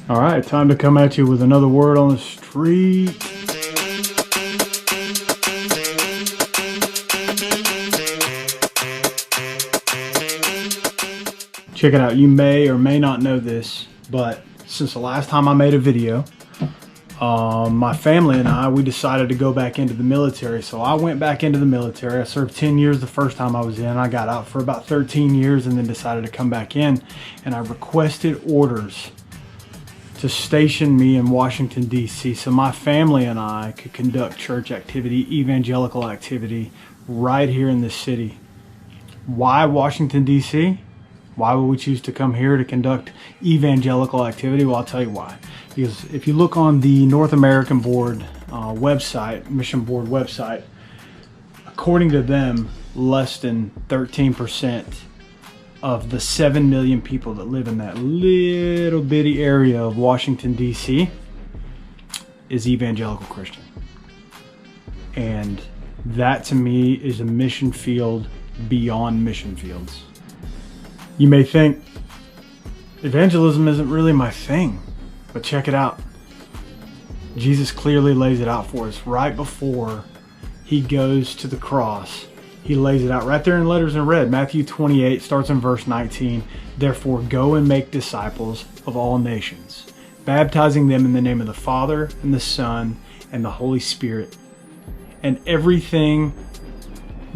All right, time to come at you with another word on the street. Check it out. You may or may not know this, but since the last time I made a video, my family and I, we decided to go back into the military. So I went back into the military. I served 10 years the first time I was in. I got out for about 13 years and then decided to come back in. And I requested orders to station me in Washington, D.C. so my family and I could conduct church activity, evangelical activity right here in this city. Why Washington, D.C.? Why would we choose to come here to conduct evangelical activity? Well, I'll tell you why. Because if you look on the North American Board website, Mission Board website, according to them, less than 13% of the 7 million people that live in that little bitty area of Washington, D.C. is evangelical Christian. And that to me is a mission field beyond mission fields. You may think evangelism isn't really my thing, but check it out. Jesus clearly lays it out for us right before he goes to the cross. He lays it out right there in letters in red. Matthew 28 starts in verse 19. Therefore, go and make disciples of all nations, baptizing them in the name of the Father and the Son and the Holy Spirit. And everything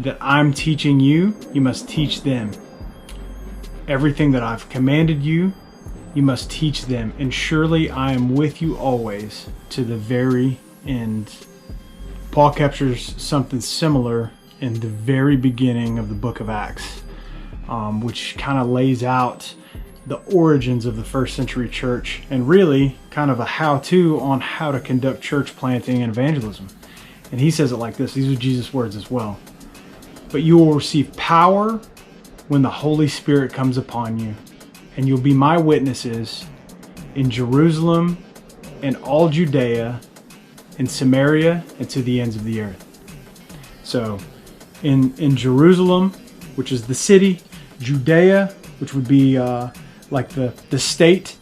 that I'm teaching you, you must teach them. Everything that I've commanded you, you must teach them. And surely I am with you always to the very end. Paul captures something similar in the very beginning of the book of Acts, which kind of lays out the origins of the first century church and really kind of a how-to on how to conduct church planting and evangelism. And he says it like this. These are Jesus' words as well. But you will receive power when the Holy Spirit comes upon you, and you'll be my witnesses in Jerusalem and all Judea, in Samaria, and to the ends of the earth. So in Jerusalem, which is the city, Judea, which would be like the state,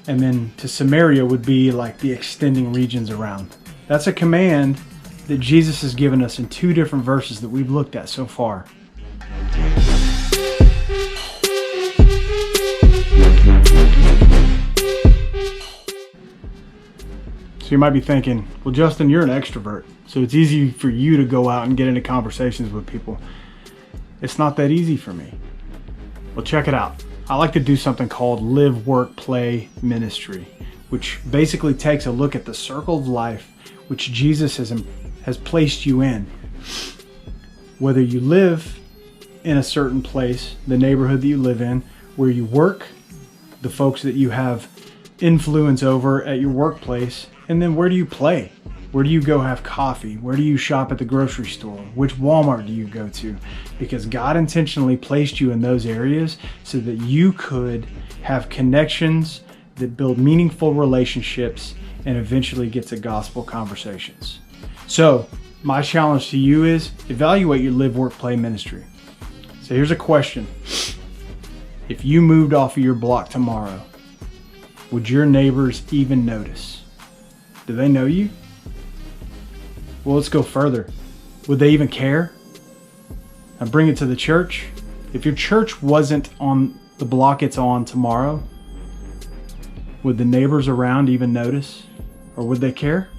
and then to Samaria would be like the extending regions around. That's a command that Jesus has given us in 2 different verses that we've looked at so far. So you might be thinking, well, Justin, you're an extrovert, so it's easy for you to go out and get into conversations with people. It's not that easy for me. Well, check it out. I like to do something called live, work, play ministry, which basically takes a look at the circle of life which Jesus has placed you in. Whether you live in a certain place, the neighborhood that you live in, where you work, the folks that you have influence over at your workplace, and then where do you play? Where do you go have coffee? Where do you shop at the grocery store? Which Walmart do you go to? Because God intentionally placed you in those areas so that you could have connections that build meaningful relationships and eventually get to gospel conversations. So my challenge to you is evaluate your live, work, play ministry. So here's a question. If you moved off of your block tomorrow, would your neighbors even notice? Do they know you? Well, let's go further. Would they even care? And bring it to the church. If your church wasn't on the block it's on tomorrow, would the neighbors around even notice? Or would they care?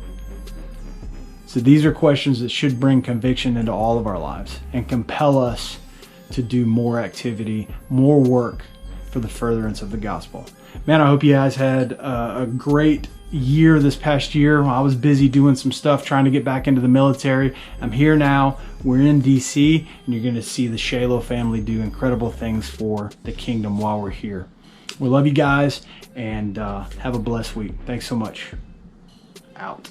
So these are questions that should bring conviction into all of our lives and compel us to do more activity, more work for the furtherance of the gospel. Man, I hope you guys had a great year this past year. I was busy doing some stuff trying to get back into the military. I'm here now. We're in DC, and you're going to see the Shiloh family do incredible things for the kingdom while we're here. We love you guys, and have a blessed week. Thanks so much. Out.